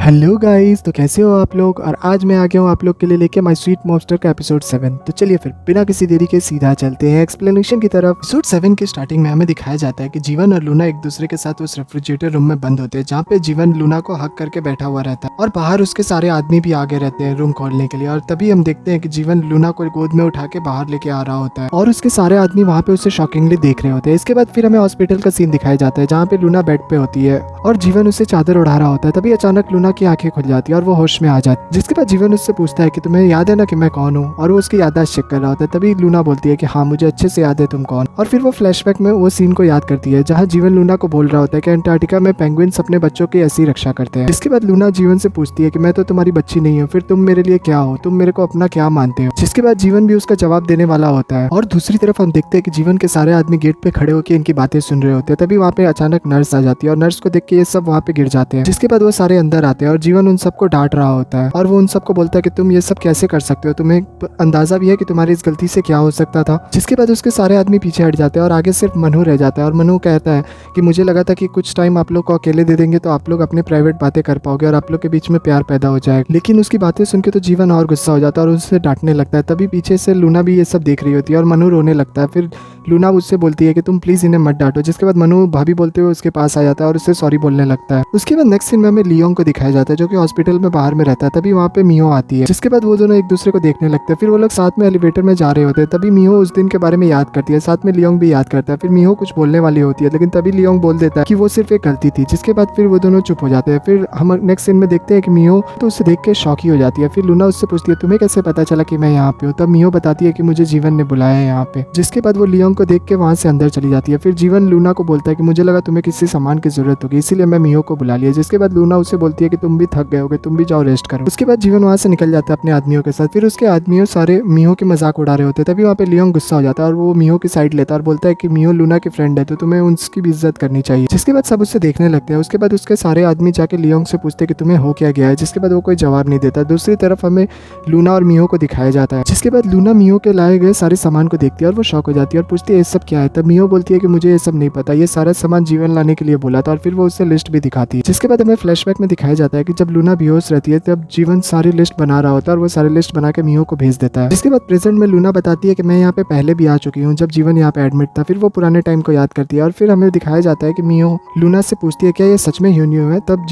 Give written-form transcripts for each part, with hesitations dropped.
Hello guys, तो कैसे हो आप लोग। और आज मैं आ गया हूँ आप लोग के लिए लेके माय स्वीट मॉन्स्टर का एपिसोड 7। तो चलिए फिर बिना किसी देरी के सीधा चलते हैं एक्सप्लेनेशन की तरफ। एपिसोड 7 के स्टार्टिंग में हमें दिखाया जाता है कि जीवन और लूना एक दूसरे के साथ उस रेफ्रिजरेटर रूम में बंद होते हैं, जहाँ पे जीवन लूना को हक करके बैठा हुआ रहता है और बाहर उसके सारे आदमी भी आगे रहते हैं रूम खोलने के लिए। और तभी हम देखते हैं कि जीवन लूना को गोद में उठा के बाहर लेके आ रहा होता है और उसके सारे आदमी वहाँ पे उसे शॉकिंगली देख रहे होते हैं। इसके बाद फिर हमें हॉस्पिटल का सीन दिखाया जाता है, जहाँ पे लूना बेड पे होती है और जीवन उसे चादर उड़ा रहा होता है। तभी अचानक लूना की आंखें खुल जाती है और वो होश में आ जाती है, जिसके बाद जीवन उससे पूछता है कि तुम्हें याद है ना कि मैं कौन हूँ, और वो उसकी याददाश्त चेक कर रहा होता है। तभी लूना बोलती है कि हाँ, मुझे अच्छे से याद है तुम कौन। और फिर वो फ्लैशबैक में वो सीन को याद करती है, जहाँ जीवन लूना को बोल रहा होता है कि अंटार्कटिका में पेंगुइन्स अपने बच्चों की ऐसी रक्षा करते हैं। जिसके बाद लूना जीवन से पूछती है कि मैं तो तुम्हारी बच्ची नहीं हूँ, फिर तुम मेरे लिए क्या हो, तुम मेरे को अपना क्या मानते हो। जिसके बाद जीवन भी उसका जवाब देने वाला होता है। और दूसरी तरफ हम देखते हैं कि जीवन के सारे आदमी गेट पे खड़े होकर इनकी बातें सुन रहे होते हैं। तभी वहाँ पे अचानक नर्स आ जाती है और नर्स को देख के ये सब वहाँ पे गिर जाते हैं। जिसके बाद वो सारे अंदर आते हैं और जीवन उन सबको डांट रहा होता है और वो उन सबको बोलता है कि तुम ये सब कैसे कर सकते हो, तुम्हें अंदाजा भी है कि तुम्हारी इस गलती से क्या हो सकता था। जिसके बाद उसके सारे आदमी पीछे हट जाते हैं और आगे सिर्फ मनु रह जाता है। और मनु कहता है कि मुझे लगा था कि कुछ टाइम आप लोग को अकेले दे देंगे तो आप लोग अपने प्राइवेट बातें कर पाओगे और आप लोग के बीच में प्यार पैदा हो जाएगा। लेकिन उसकी बातें सुन के तो जीवन और गुस्सा हो जाता है और उससे डांटने लगता है। तभी पीछे से लूना भी ये सब देख रही होती है और मनु रोने लगता है। फिर लूना उससे बोलती है कि तुम प्लीज इन्हें मत डांटो। जिसके बाद मनु भाभी बोलते हुए उसके पास आ जाता है और उससे सॉरी बोलने लगता है। उसके बाद नेक्स्ट सीन में हमें लियोंग को दिखाया जाता है, जो कि हॉस्पिटल में बाहर में रहता है। तभी वहाँ पे मियो आती है, जिसके बाद वो दोनों एक दूसरे को देखने लगते हैं। फिर वो लोग साथ में एलिवेटर में जा रहे होते हैं। तभी मियो उस दिन के बारे में याद करती है, साथ में लियोंग भी याद करता है। फिर मियो कुछ बोलने वाली होती है, लेकिन तभी लियोंग बोल देता है कि वो सिर्फ एक गलती थी। जिसके बाद फिर वो दोनों चुप हो जाते हैं। फिर हम नेक्स्ट सीन में देखते हैं कि मियो तो उसे देख के शॉक ही हो जाती है। फिर लूना उससे पूछती है तुम्हें कैसे पता चला कि मैं यहाँ पे हूँ। तब मियो बताती है कि मुझे जीवन ने बुलाया है यहाँ पे। जिसके बाद वो लियोंग को देख के वहाँ से अंदर चली जाती है। फिर जीवन लूना को बोलता है कि मुझे लगा तुम्हें किसी सामान की जरूरत होगी, इसीलिए मैं मियो को बुला लिया। जिसके बाद लूना उसे बोलती है कि तुम भी थक गए होगे, तुम भी जाओ रेस्ट करो। उसके बाद जीवन वहाँ से निकल जाता है अपने आदमियों के साथ। फिर उसके आदमियों सारे मियो के मजाक उड़ा रहे होते हैं। तभी वहाँ पे लियोंग गुस्सा हो जाता है और वो मियो की साइड लेता है और बोलता है कि मियो लूना की फ्रेंड है तो तुम्हें उसकी भी इज्जत करनी चाहिए। जिसके बाद सब उससे देखने लगते हैं। उसके बाद उसके सारे आदमी जाके लियोंग से पूछते हैं कि तुम्हें हो क्या गया है। जिसके बाद वो कोई जवाब नहीं देता। दूसरी तरफ हमें लूना और मियो को दिखाया जाता है। जिसके बाद लूना मियो के लाए गए सारे सामान को देखती है और वो शॉक हो जाती है और पूछती है ये सब क्या है। तब मियो बोलती है कि मुझे ये सब नहीं पता, ये सारा सामान जीवन लाने के लिए बोला था। और फिर वो उससे लिस्ट भी दिखाती है। जिसके बाद हमें फ्लैशबैक में दिखाया जाता है कि जब लूना बेहोश रहती है तब जीवन सारी लिस्ट बना रहा होता है और वो सारी लिस्ट बना के मियो को भेज देता है। जिसके बाद प्रेजेंट में लूना बताती है कि मैं यहाँ पे पहले भी आ चुकी हूँ जब जीवन यहाँ पे एडमिट था। फिर वो पुराने टाइम को याद करती है और फिर हमें दिखाया जाता है कि मियो लूना से पूछती है क्या ये सच में ह्यूनियो है। तब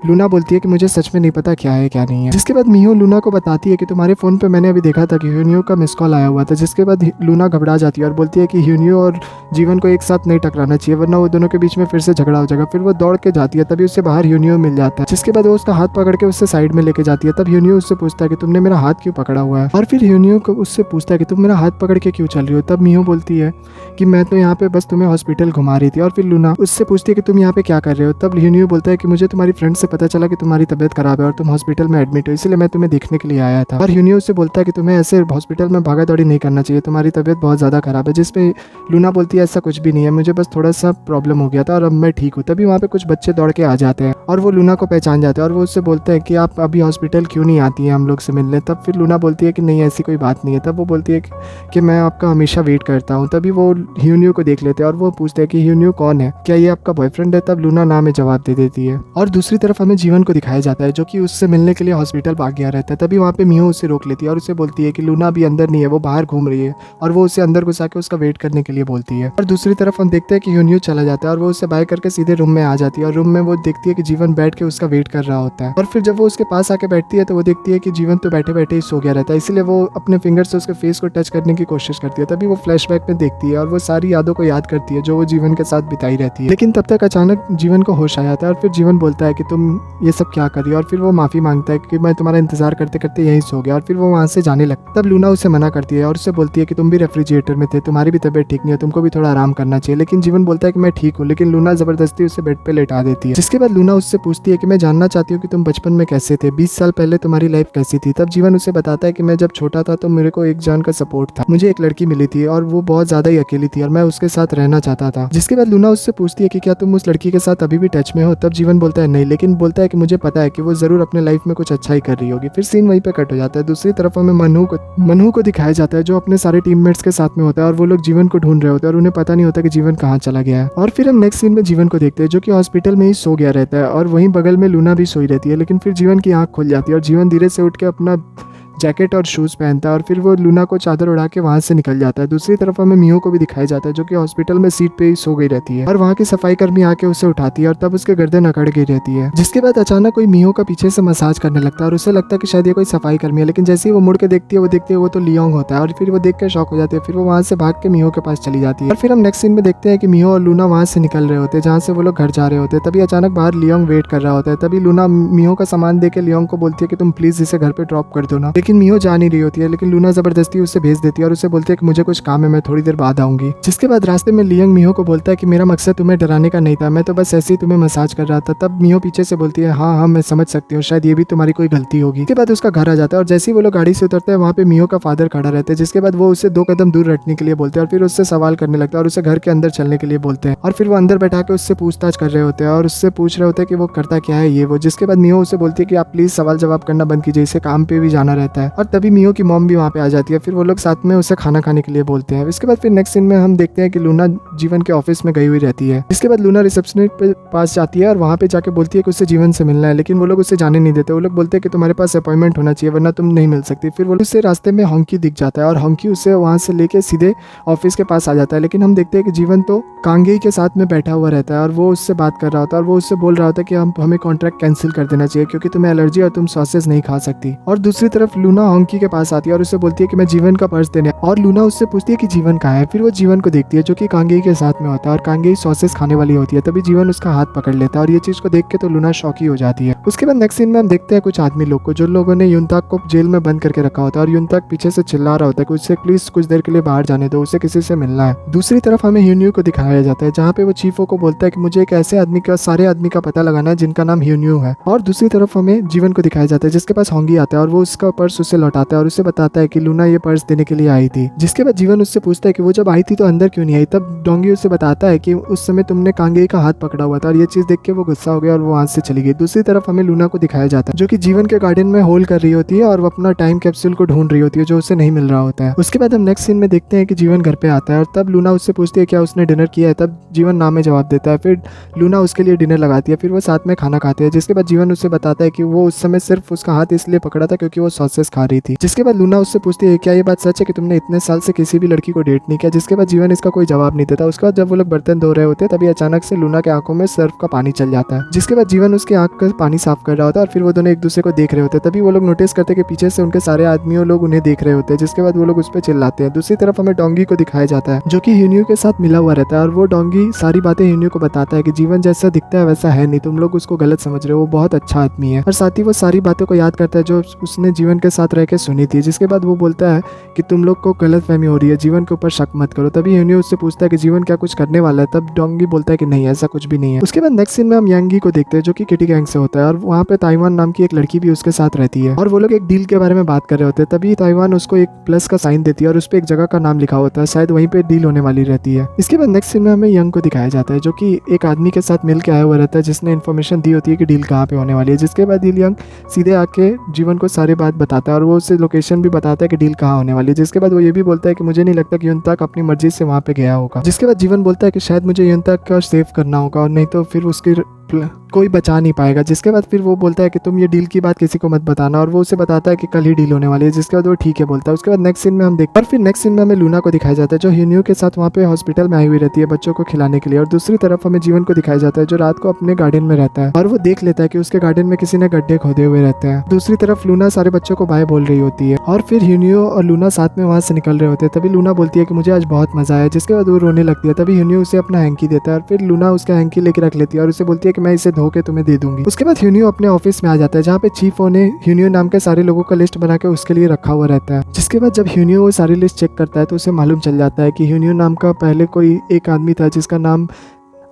लूना बोलती है कि मुझे सच में नहीं पता क्या है क्या नहीं है। जिसके बाद मियो लूना को बताती है कि तुम्हारे फोन पे मैंने अभी देखा था कि ह्यूनियो का मिस कॉल आया हुआ था। जिसके बाद लूना घबरा जाती है और बोलती है कि ह्यूनियो और जीवन को एक साथ नहीं टकराना चाहिए, वरना वो दोनों के बीच में फिर से झगड़ा हो जाएगा। फिर वो दौड़ के जाती है, तभी उससे बाहर ह्यूनियो मिल जाता है। जिसके बाद वो उसका हाथ पकड़ के उससे साइड में लेके जाती है। तब ह्यूनियो उससे पूछता है कि तुमने मेरा हाथ क्यों पकड़ा हुआ है। और फिर ह्यूनियो को उससे पूछता है कि तुम मेरा हाथ पकड़ के क्यों चल रही हो। तब मियो बोलती है कि मैं तो यहाँ पे बस तुम्हें हॉस्पिटल घुमा रही थी। और फिर लूना उससे पूछती है कि तुम यहाँ पे क्या कर रहे हो। तब ह्यूनियो बोलता है कि मुझे तुम्हारी फ्रेंड से पता चला कि तुम्हारी तबीयत खराब है और तुम हॉस्पिटल में एडमिट हो, इसलिए मैं तुम्हें देखने के लिए आया था। और ह्यूनियो उससे बोलता है कि तुम्हें ऐसे हॉस्पिटल में भागा दौड़ी नहीं करना चाहिए, तुम्हारी तबीयत बहुत ज़्यादा खराब है। जिसपे लूना बोलती है ऐसा कुछ भी नहीं है, मुझे बस थोड़ा सा प्रॉब्लम हो गया था और अब मैं ठीक हूँ। तभी वहाँ पे कुछ बच्चे दौड़ के आ जाते हैं और वो लूना को पहचान जाते हैं और वो उससे बोलते हैं कि आप अभी हॉस्पिटल क्यों नहीं आती हैं हम लोग से मिलने। तब फिर लूना बोलती है कि नहीं ऐसी कोई बात नहीं है। तब वो बोलती है कि मैं आपका हमेशा वेट करता हूँ। तभी वो ह्यूनियो को देख लेते हैं और वो पूछते हैं कि ह्यूनियो कौन है, क्या ये आपका बॉयफ्रेंड है। तब लूना ना में जवाब दे देती है। और दूसरी तरफ हमें जीवन को दिखाया जाता है, जो कि उससे मिलने के लिए हॉस्पिटल भाग गया रहता है। तभी वहाँ पे मियो उसे रोक लेती है और उसे बोलती है कि लूना अभी अंदर नहीं है, वो बाहर घूम रही है। और वो उसे अंदर घुसा के उसका वेट करने के लिए बोलती है। और दूसरी तरफ हम देखते हैं कि ह्यूनियो चला जाता है और वो उससे बाय करके सीधे रूम में आ जाती है। और रूम में वो देखती है कि जीवन बैठ के उसका वेट कर रहा होता है। और फिर जब वो उसके पास आके बैठती है तो वो देखती है कि जीवन तो बैठे बैठे ही सो गया रहता है, इसलिए वो अपने फिंगर से उसके फेस को टच करने की कोशिश करती है। तभी वो फ्लैशबैक में देखती है और वो सारी यादों को याद करती है जो वो जीवन के साथ बिताई रहती है। लेकिन तब तक अचानक जीवन को होश आ जाता है और फिर जीवन बोलता है कि तुम ये सब क्या कर रही हो। और फिर वो माफी मांगता है कि मैं तुम्हारा इंतजार करते करते यहीं सो गया। और फिर वो वहाँ से जाने लगता। तब लूना उसे मना करती है और उससे बोलती है कि तुम भी रेफ्रिजरेटर में थे, तुम्हारी भी तबीयत ठीक नहीं है, तुमको भी थोड़ा आराम करना चाहिए। लेकिन जीवन बोलता है कि मैं ठीक हूँ, लेकिन लूना जबरदस्ती उसे बेड पे लेटा देती है। जिसके बाद लूना उससे पूछती है कि मैं जानना चाहती हूँ कि तुम बचपन में कैसे थे, 20 साल पहले तुम्हारी लाइफ कैसी थी। तब जीवन उसे बताता है कि मैं जब छोटा था तो मेरे को एक जान का सपोर्ट था, मुझे एक लड़की मिली थी और वो बहुत ज्यादा ही अकेली थी और मैं उसके साथ रहना चाहता था। जिसके बाद लूना उससे पूछती है कि क्या तुम उस लड़की के साथ अभी भी टच में हो। तब जीवन बोलता है नहीं, लेकिन बोलता है कि मुझे पता है कि वो जरूर अपने लाइफ में कुछ अच्छा ही कर रही होगी। फिर सीन वहीं पे कट हो जाता है। दूसरी तरफ हमें मनहू को दिखाया जाता है जो अपने सारे टीममेट्स के साथ में होता है और वो लोग जीवन को ढूंढ रहे होते हैं और उन्हें पता नहीं होता कि जीवन कहाँ चला गया है। और फिर हम नेक्स्ट सीन में जीवन को देखते हैं जो कि हॉस्पिटल में ही सो गया रहता है और वहीं बगल में लूना भी सोई रहती है। लेकिन फिर जीवन की आंख खुल जाती है और जीवन धीरे से उठ के अपना जैकेट और शूज़ पहनता है और फिर वो लूना को चादर उड़ा के वहाँ से निकल जाता है। दूसरी तरफ हमें मियो को भी दिखाया जाता है जो कि हॉस्पिटल में सीट पे ही सो गई रहती है और वहाँ की सफाई कर्मी आके उसे उठाती है और तब उसके गर्दन अकड़ गई रहती है। जिसके बाद अचानक कोई मियो का पीछे से मसाज करने लगता है और उसे लगता है कि शायद ये कोई सफाई कर्मी है। लेकिन जैसे ही वो मुड़ के देखती है वो तो लियोंग होता है और फिर वो देख के शॉक हो जाती है। फिर वो वहाँ से भाग के मियो के पास चली जाती है और फिर हम नेक्स्ट सीन में देखते हैं कि मियो और लूना वहाँ से निकल रहे होते हैं जहाँ से वो लोग घर जा रहे होते हैं। तभी अचानक बाहर लियोंग वेट कर रहा होता है। तभी लूना मियो का सामान दे के लियोंग को बोलती है कि तुम प्लीज इसे घर पे ड्रॉप कर दो ना। लेकिन मियो जा नहीं रही होती है। लेकिन लूना जबरदस्ती उसे भेज देती है और उसे बोलती है कि मुझे कुछ काम है, मैं थोड़ी देर बाद आऊंगी। जिसके बाद रास्ते में लियोंग मियो को बोलता है कि मेरा मकसद तुम्हें डराने का नहीं था, मैं तो बस ऐसे ही तुम्हें मसाज कर रहा था। तब मियो पीछे से बोलती है हाँ हाँ मैं समझ सकती हूँ, शायद ये भी तुम्हारी कोई गलती होगी। इसके बाद उसका घर आ जाता है और जैसे ही वो लोग गाड़ी से उतरते हैं वहाँ पे मियो का फादर खड़ा रहता है। जिसके बाद वो उसे 2 कदम दूर रखने के लिए बोलते हैं और फिर उससे सवाल करने लगता है और उसे घर के अंदर चलने के लिए बोलते हैं और फिर वो अंदर बैठा के उससे पूछताछ कर रहे होते हैं और उससे पूछ रहे होते हैं कि वो करता क्या है ये वो। जिसके बाद मियो उसे बोलती है कि आप प्लीज सवाल जवाब करना बंद कीजिए, इसे काम पे भी जाना रहता है। और तभी मियो की मॉम भी वहाँ पे आ जाती है। फिर वो लोग साथ में उसे खाना खाने के लिए बोलते हैं। इसके बाद फिर नेक्स्ट सीन में हम देखते हैं कि लूना जीवन के ऑफिस में गई हुई रहती है। इसके बाद लूना रिसेप्शनिस्ट पे पास जाती है और वहाँ पे जाके बोलती है कि उससे जीवन से मिलना है। लेकिन वो लोग उसे जाने नहीं देते। वो लोग बोलते हैं कि तुम्हारे पास अपॉइंटमेंट होना चाहिए वरना तुम नहीं मिल सकती। फिर वो उससे रास्ते में हॉन्की दिख जाता है और हॉन्की उसे वहाँ से लेके सीधे ऑफिस के पास आ जाता है। लेकिन हम देखते हैं कि जीवन तो कांगेई के साथ में बैठा हुआ रहता है और वो उससे बात कर रहा होता है और वो उससे बोल रहा होता है कि हमें कॉन्ट्रैक्ट कैंसिल कर देना चाहिए क्योंकि तुम्हें एलर्जी और तुम सॉसेस नहीं खा सकती। और दूसरी तरफ लूना हॉन्की के पास आती है और उसे बोलती है कि मैं जीवन का पर्स देने, और लूना उससे पूछती है कि जीवन कहाँ है। फिर वो जीवन को देखती है जो कि कांगेई के साथ में होता है और कांगेई सॉसेस खाने वाली होती है। तभी जीवन उसका हाथ पकड़ लेता है और ये चीज को देख के तो लूना शॉकी हो जाती है। उसके बाद नेक्स्ट सीन में हम देखते हैं कुछ आदमी लोग को जो लोगों ने युनताक को जेल में बंद करके रखा होता है और युनताक पीछे से चिल्ला रहा होता है कि उससे प्लीज कुछ देर के लिए बाहर जाने दो, उसे किसी से मिलना है। दूसरी तरफ हमें ह्यून्यू को दिखाया जाता है जहाँ पे वो चीफो को बोलता है कि मुझे एक ऐसे आदमी का सारे आदमी का पता लगाना है जिनका नाम ह्यून्यू है। और दूसरी तरफ हमें जीवन को दिखाया जाता है जिसके पास होंगी आता है और वो उसका पर्स उसे लौटाता है और उसे बताता है कि लूना ये पर्स देने के लिए आई थी। जिसके बाद जीवन उससे पूछता है कि वो जब आई थी तो अंदर क्यों नहीं आई। तब डोंगी उसे बताता है कि उस समय तुमने कांगेई का हाथ पकड़ा हुआ था और ये चीज देख के वो गुस्सा हो गया और वो वहां से चली गई। दूसरी तरफ हमें लूना को दिखाया जाता है जो कि जीवन के गार्डन में होल कर रही होती है और वो अपना टाइम कैप्सूल को ढूंढ रही होती है जो उसे नहीं मिल रहा होता है। उसके बाद हम नेक्स्ट सीन में देखते हैं कि जीवन घर पे आता है और तब लूना उससे पूछती है क्या उसने डिनर किया है। तब जीवन ना में जवाब देता है। फिर लूना उसके लिए डिनर लगाती है। फिर वो साथ में खाना खाते हैं। जिसके बाद जीवन उससे बताता है कि वो उस समय सिर्फ उसका हाथ इसलिए पकड़ा था क्योंकि वो सॉसेस खा रही थी। जिसके बाद लूना उससे पूछती है क्या ये बात सच है कि तुमने इतने साल से किसी भी लड़की को डेट नहीं किया। जिसके बाद जीवन इसका कोई जवाब नहीं देता। उसके बाद जब वो लोग बर्तन धो रहे होते हैं तभी अचानक से लूना के आंखों में सर्फ का पानी चल जाता है। जिसके बाद जीवन उसके आंख का पानी साफ कर रहा होता है और फिर वो दोनों एक दूसरे को देख रहे होते हैं। तभी वो लोग नोटिस करते हैं कि पीछे से उनके सारे आदमियों लोग उन्हें देख रहे होते हैं। जिसके बाद वो लोग उस पर चिल्लाते हैं। दूसरी तरफ हमें डोंगी को दिखाया जाता है जो कि ह्यून्यू के साथ मिला हुआ रहता है और वो डोंगी सारी बातें ह्यून्यू को बताता है कि जीवन जैसा दिखता है वैसा है नहीं, तुम लोग उसको गलत समझ रहे हो, वो बहुत अच्छा आदमी है। और साथ ही वो सारी बातों को याद करता है जो उसने जीवन के साथ रह के सुनी थी। जिसके बाद वो बोलता है कि तुम लोग को गलतफहमी हो रही है, जीवन के ऊपर शक मत करो। तभी ह्यून्यू उससे पूछता है कि जीवन क्या कुछ करने वाला है। तब डोंगी बोलता है कि नहीं ऐसा कुछ भी नहीं है। उसके बाद नेक्स्ट सीन में हम यांगी को देखते हैं जो कि किटी गैंग से होता है और वहाँ पे ताइवान नाम की एक लड़की भी उसके साथ रहती है और वो लोग एक डील के बारे में बात कर रहे होते हैं। तभी ताइवान उसको एक प्लस का साइन देती है और उस पर एक जगह का नाम लिखा होता है, शायद वहीं पे डील होने वाली रहती है। इसके बाद नेक्स्ट सीन में हमें यंग को दिखाया जाता है जो कि एक आदमी के साथ मिल के आया हुआ रहता है जिसने इन्फॉर्मेशन दी होती है कि डील कहाँ पे होने वाली है। जिसके बाद यंग सीधे आके जीवन को सारी बात बताता है और वो उसे लोकेशन भी बताता है कि डील कहाँ होने वाली है। जिसके बाद वो ये भी बोलता है कि मुझे नहीं लगता कि युनताक अपनी मर्जी से वहाँ पे गया होगा। जिसके बाद जीवन बोलता है कि शायद मुझे युनताक का सेव करना होगा और नहीं तो फिर उसकी कोई बचा नहीं पाएगा। जिसके बाद फिर वो बोलता है कि तुम ये डील की बात किसी को मत बताना और वो उसे बताता है कि कल ही डील होने वाली है। जिसके बाद वो ठीक है बोलता है। उसके बाद नेक्स्ट सीन में हम देखते हैं और फिर नेक्स्ट सीन में हमें लूना को दिखाया जाता है जो ह्यून्यू के साथ वहाँ पे हॉस्पिटल में आई हुई रहती है बच्चों को खिलाने के लिए। और दूसरी तरफ हमें जीवन को दिखाया जाता है जो रात को अपने गार्डन में रहता है और वो देख लेता है कि उसके गार्डन में किसी ने गड्ढे खोदे हुए रहते हैं। दूसरी तरफ लूना सारे बच्चों को बाय बोल रही होती है और फिर ह्यून्यू और लूना साथ में वहाँ से निकल रहे होते हैं। तभी लूना बोलती है कि मुझे आज बहुत मजा आया। जिसके बाद वो रोने लगती है। तभी ह्यून्यू उसे अपना हैंकी देता है और फिर लूना उसका हैंकी लेके रख लेती है और उसे बोलती है कि मैं इसे धो के तुम्हें दे दूंगी। उसके बाद ह्यून्यू अपने ऑफिस में आ जाता है जहाँ पे चीफो ने ह्यून्यू नाम के सारे लोगों का लिस्ट बना के उसके लिए रखा हुआ रहता है। जिसके बाद जब ह्यून्यू वो सारी लिस्ट चेक करता है तो उसे मालूम चल जाता है कि ह्यून्यू नाम का पहले कोई एक आदमी था जिसका नाम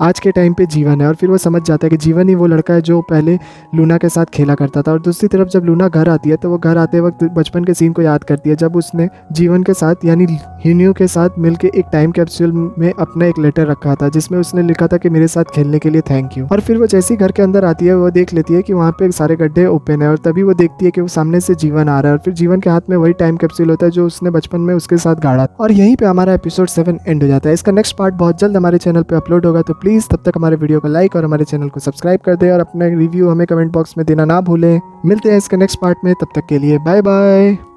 आज के टाइम पे जीवन है, और फिर वो समझ जाता है कि जीवन ही वो लड़का है जो पहले लूना के साथ खेला करता था। और दूसरी तरफ जब लूना घर आती है तो वो घर आते वक्त बचपन के सीन को याद करती है, जब उसने जीवन के साथ यानी हिन्यू के साथ मिलके एक टाइम कैप्सूल में अपना एक लेटर रखा था जिसमें उसने लिखा था कि मेरे साथ खेलने के लिए थैंक यू। और फिर वो जैसे ही घर के अंदर आती है वो देख लेती है कि वहाँ पे सारे गड्ढे ओपन है, और तभी वो देखती है कि वो सामने से जीवन आ रहा है, और फिर जीवन के हाथ में वही टाइम कैप्सूल होता है जो उसने बचपन में उसके साथ गाड़ा। और यहीं पे हमारा एपिसोड 7 एंड हो जाता है। इसका नेक्स्ट पार्ट बहुत जल्द हमारे चैनल पे अपलोड होगा, तो प्लीज तब तक हमारे वीडियो को लाइक और हमारे चैनल को सब्सक्राइब कर दे, और अपना रिव्यू हमें कमेंट बॉक्स में देना ना भूलें। मिलते हैं इसके नेक्स्ट पार्ट में, तब तक के लिए बाय बाय।